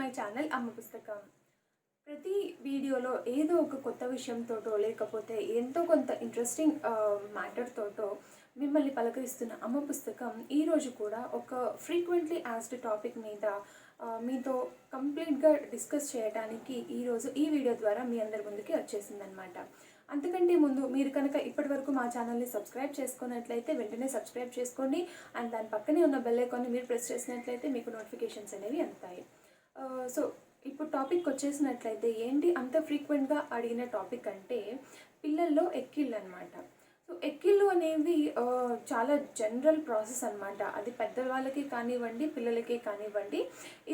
My channel అమ్మ పుస్తకం. ప్రతి వీడియోలో ఏదో ఒక కొత్త విషయంతోటో లేకపోతే ఎంతో కొంత ఇంట్రెస్టింగ్ మ్యాటర్ తోటో మిమ్మల్ని పలకరిస్తున్న అమ్మ పుస్తకం ఈరోజు కూడా ఒక ఫ్రీక్వెంట్లీ ఆస్క్డ్ టాపిక్ మీద మీతో కంప్లీట్గా డిస్కస్ చేయడానికి ఈరోజు ఈ వీడియో ద్వారా మీ అందరి ముందుకి వచ్చేసిందనమాట. అంతకంటే ముందు మీరు కనుక ఇప్పటివరకు మా ఛానల్ని సబ్స్క్రైబ్ చేసుకున్నట్లయితే వెంటనే సబ్స్క్రైబ్ చేసుకోండి. అండ్ దాని పక్కనే ఉన్న బెల్ ఐకాన్ని మీరు ప్రెస్ చేసినట్లయితే మీకు నోటిఫికేషన్స్ అనేవి అందుతాయి. సో ఇప్పుడు టాపిక్ వచ్చేసినట్లయితే ఏంటి అంత ఫ్రీక్వెంట్గా అడిగిన టాపిక్ అంటే పిల్లల్లో ఎక్కిళ్ళు అనమాట. సో ఎక్కిళ్ళు అనేవి చాలా జనరల్ ప్రాసెస్ అనమాట. అది పెద్దవాళ్ళకి కానివ్వండి, పిల్లలకి కానివ్వండి,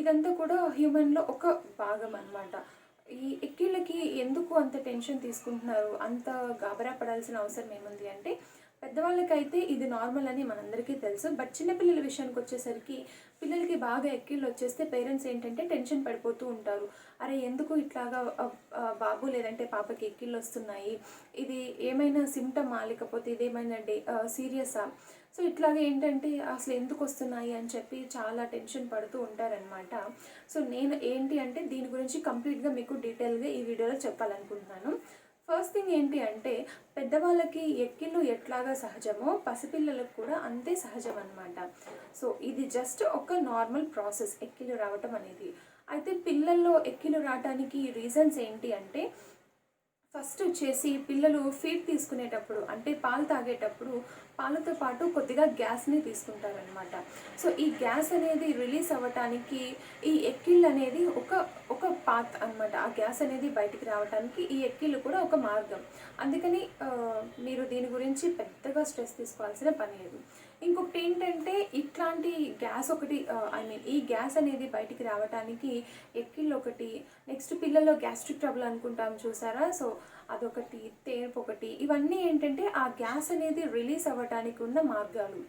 ఇదంతా కూడా హ్యూమన్లో ఒక భాగం అనమాట. ఈ ఎక్కిళ్ళకి ఎందుకు అంత టెన్షన్ తీసుకుంటున్నారు, అంత గాబరా పడాల్సిన అవసరం ఏముంది అంటే, పెద్దవాళ్ళకైతే ఇది నార్మల్ అని మనందరికీ తెలుసు. బట్ చిన్నపిల్లల విషయానికి వచ్చేసరికి పిల్లలకి బాగా ఎక్కిళ్ళు వచ్చేస్తే పేరెంట్స్ ఏంటంటే టెన్షన్ పడిపోతూ ఉంటారు. అరే ఎందుకు ఇట్లాగా బాబు లేదంటే పాపకి ఎక్కిళ్ళు వస్తున్నాయి, ఇది ఏమైనా సిమ్టమా లేకపోతే ఇదేమైనా సీరియసా, సో ఇట్లాగే ఏంటంటే అసలు ఎందుకు వస్తున్నాయి అని చెప్పి చాలా టెన్షన్ పడుతూ ఉంటారనమాట. సో నేను ఏంటి అంటే దీని గురించి కంప్లీట్గా మీకు డీటెయిల్గా ఈ వీడియోలో చెప్పాలనుకుంటున్నాను. ఫస్ట్ థింగ్ ఏంటి అంటే, పెద్దవాళ్ళకి ఎక్కిళ్ళు ఎట్లాగా సహజమో పసిపిల్లలకు కూడా అంతే సహజం అనమాట. సో ఇది జస్ట్ ఒక నార్మల్ ప్రాసెస్ ఎక్కిళ్ళు రావటం అనేది. అయితే పిల్లల్లో ఎక్కిళ్ళు రావడానికి రీజన్స్ ఏంటి అంటే, ఫస్ట్ వచ్చేసి పిల్లలు ఫీడ్ తీసుకునేటప్పుడు అంటే పాలు తాగేటప్పుడు పాలతో పాటు కొద్దిగా గ్యాస్ని తీసుకుంటారనమాట. సో ఈ గ్యాస్ అనేది రిలీజ్ అవ్వటానికి ఈ ఎక్కిళ్ళు అనేది ఒక పాత్ అనమాట. ఆ గ్యాస్ అనేది బయటికి రావడానికి ఈ ఎక్కిళ్ళు కూడా ఒక మార్గం. అందుకని మీరు దీని గురించి పెద్దగా స్ట్రెస్ తీసుకోవాల్సిన పని లేదు. ఇంకొకటి ఏంటంటే, ఇట్లాంటి గ్యాస్ ఒకటి ఈ గ్యాస్ అనేది బయటికి రావడానికి ఎక్కిళ్ళు ఒకటి, నెక్స్ట్ పిల్లల్లో గ్యాస్ట్రిక్ ట్రబుల్ అనుకుంటాం చూసారా, సో అదొకటి, తేర్పు ఒకటి, ఇవన్నీ ఏంటంటే ఆ గ్యాస్ అనేది రిలీజ్ అవ్వడానికి ఉన్న మార్గాలు.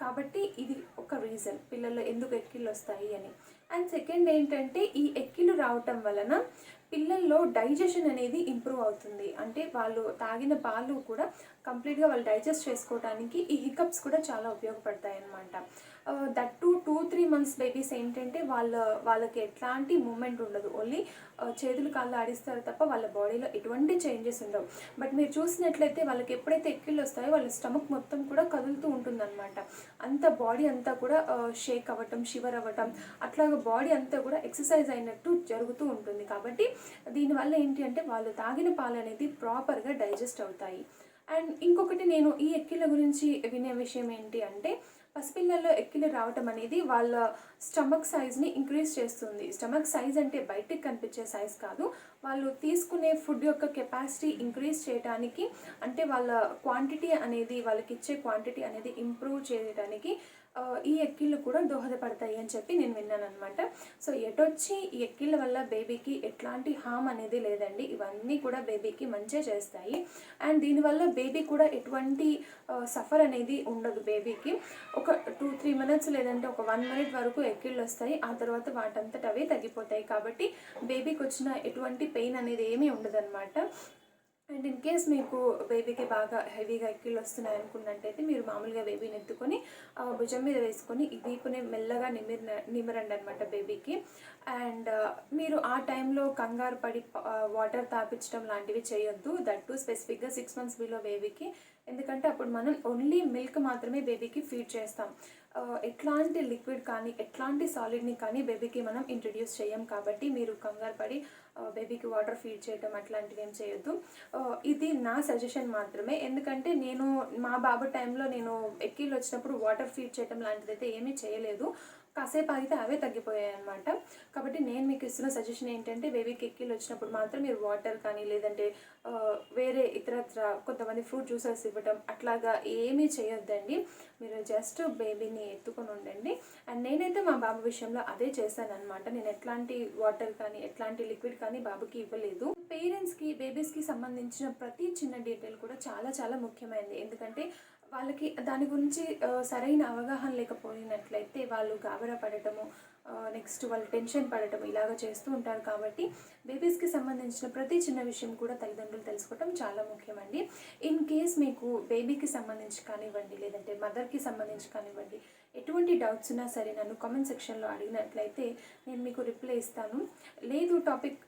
కాబట్టి ఇది ఒక రీజన్ పిల్లల్లో ఎందుకు ఎక్కిళ్ళు వస్తాయి అని. అండ్ సెకండ్ ఏంటంటే, ఈ ఎక్కిళ్ళు రావటం వలన పిల్లల్లో డైజెషన్ అనేది ఇంప్రూవ్ అవుతుంది. అంటే వాళ్ళు తాగిన పాలు కూడా కంప్లీట్గా వాళ్ళు డైజెస్ట్ చేసుకోవడానికి ఈ హికప్స్ కూడా చాలా ఉపయోగపడతాయి అన్నమాట. దట్ 2-3 మంత్స్ బేబీస్ ఏంటంటే వాళ్ళకి ఎట్లాంటి మూమెంట్ ఉండదు, ఓన్లీ చేతులు కాళ్ళు ఆడిస్తారు తప్ప వాళ్ళ బాడీలో ఎటువంటి చేంజెస్ ఉండవు. బట్ మీరు చూసినట్లయితే వాళ్ళకి ఎప్పుడైతే ఎక్కిళ్ళు వస్తాయో వాళ్ళ స్టమక్ మొత్తం కూడా కదులుతూ ఉంటుందన్నమాట. అంత బాడీ అంతా కూడా షేక్ అవ్వటం, షివర్ అవ్వటం, అట్లాగా బాడీ అంతా కూడా ఎక్సర్సైజ్ అయినట్టు జరుగుతూ ఉంటుంది. కాబట్టి దీనివల్ల ఏంటి అంటే వాళ్ళు తాగిన పాలు అనేది ప్రాపర్గా డైజెస్ట్ అవుతాయి. అండ్ ఇంకొకటి నేను ఈ ఎక్కిళ్ళ గురించి వినే విషయం ఏంటి అంటే, పసిపిల్లల్లో ఎక్కిళ్ళు రావటం అనేది వాళ్ళ స్టమక్ సైజ్ని ఇంక్రీజ్ చేస్తుంది. స్టమక్ సైజ్ అంటే బయటికి కనిపించే సైజ్ కాదు, వాళ్ళు తీసుకునే ఫుడ్ యొక్క కెపాసిటీ ఇంక్రీజ్ చేయడానికి, అంటే వాళ్ళ క్వాంటిటీ అనేది, వాళ్ళకి ఇచ్చే క్వాంటిటీ అనేది ఇంప్రూవ్ చేయడానికి ఈ ఎక్కిళ్ళు కూడా దోహదపడతాయి అని చెప్పి నేను విన్నాను అనమాట. సో ఎటొచ్చి ఈ ఎక్కిళ్ళ వల్ల బేబీకి ఎట్లాంటి హామ్ అనేది లేదండి, ఇవన్నీ కూడా బేబీకి మంచిగా చేస్తాయి. అండ్ దీనివల్ల బేబీ కూడా ఎటువంటి సఫర్ అనేది ఉండదు. బేబీకి ఒక 2-3 మినిట్స్ లేదంటే ఒక 1 మినిట్ వరకు ఎక్కిళ్ళు వస్తాయి, ఆ తర్వాత వాటంతట అవే తగ్గిపోతాయి. కాబట్టి బేబీకి వచ్చిన ఎటువంటి పెయిన్ అనేది ఏమీ ఉండదన్నమాట. అండ్ ఇన్ కేస్ మీకు బేబీకి బాగా హెవీగా ఎక్కిళ్ళు వస్తున్నాయి అనుకున్నట్టయితే మీరు మామూలుగా బేబీని ఎత్తుకొని భుజం మీద వేసుకొని ఈ వీపుని మెల్లగా నిమిరండి అనమాట బేబీకి. అండ్ మీరు ఆ టైంలో కంగారు పడి వాటర్ తాపించడం లాంటివి చేయొద్దు. దట్ టు స్పెసిఫిక్గా 6 months బిలో బేబీకి. ఎందుకంటే అప్పుడు మనం ఓన్లీ మిల్క్ మాత్రమే బేబీకి ఫీడ్ చేస్తాం. ఎట్లాంటి లిక్విడ్ కానీ ఎట్లాంటి సాలిడ్ని కానీ బేబీకి మనం ఇంట్రడ్యూస్ చేయం. కాబట్టి మీరు కంగారు పడి బేబీకి వాటర్ ఫీడ్ చేయడం అట్లాంటివి ఏం చేయొద్దు. ఇది నా సజెషన్ మాత్రమే. ఎందుకంటే నేను మా బాబు టైంలో నేను ఎక్కిళ్ళు వచ్చినప్పుడు వాటర్ ఫీడ్ చేయడం లాంటిది అయితే ఏమీ చేయలేదు, కాసేపు ఆగితే అవే తగ్గిపోయాయి అనమాట. కాబట్టి నేను మీకు ఇస్తున్న సజెషన్ ఏంటంటే, బేబీకి ఎక్కిళ్ళు వచ్చినప్పుడు మాత్రం మీరు వాటర్ కానీ లేదంటే వేరే ఇతరత్ర కొంతమంది ఫ్రూట్ జ్యూసెస్ ఇవ్వడం అట్లాగా ఏమీ చేయొద్దండి. మీరు జస్ట్ బేబీని ఎత్తుకొని ఉండండి. అండ్ నేనైతే మా బాబు విషయంలో అదే చేశాను అనమాట. నేను ఎట్లాంటి వాటర్ కానీ ఎట్లాంటి లిక్విడ్ కానీ బాబుకి ఇవ్వలేదు. పేరెంట్స్కి బేబీస్కి సంబంధించిన ప్రతి చిన్న డీటెయిల్ కూడా చాలా చాలా ముఖ్యమైనది. ఎందుకంటే వాళ్ళకి దాని గురించి సరైన అవగాహన లేకపోయినట్లయితే వాళ్ళు గాబరా పడటము, నెక్స్ట్ వాళ్ళు టెన్షన్ పడటము ఇలాగ చేస్తూ ఉంటారు. కాబట్టి బేబీస్కి సంబంధించిన ప్రతి చిన్న విషయం కూడా తల్లిదండ్రులు తెలుసుకోవటం చాలా ముఖ్యమండి. ఇన్ కేస్ మీకు బేబీకి సంబంధించి కానివ్వండి లేదంటే మదర్కి సంబంధించి కానివ్వండి ఎటువంటి డౌట్స్ ఉన్నా సరే నన్ను కామెంట్ సెక్షన్లో అడిగినట్లయితే నేను మీకు రిప్లై ఇస్తాను. లేదు టాపిక్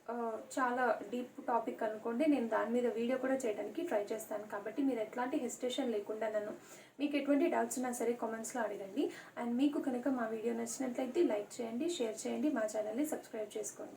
చాలా డీప్ టాపిక్ అనుకోండి, నేను దాని మీద వీడియో కూడా చేయడానికి ట్రై చేస్తాను. కాబట్టి మీరు ఎట్లాంటి హెసిటేషన్ లేకుండా నన్ను మీకు ఎటువంటి డౌట్స్ ఉన్నా సరే కామెంట్స్లో అడగండి. అండ్ మీకు కనుక మా వీడియో నచ్చినట్లయితే లైక్ చేయండి, షేర్ చేయండి, మా ఛానల్ని సబ్స్క్రైబ్ చేసుకోండి.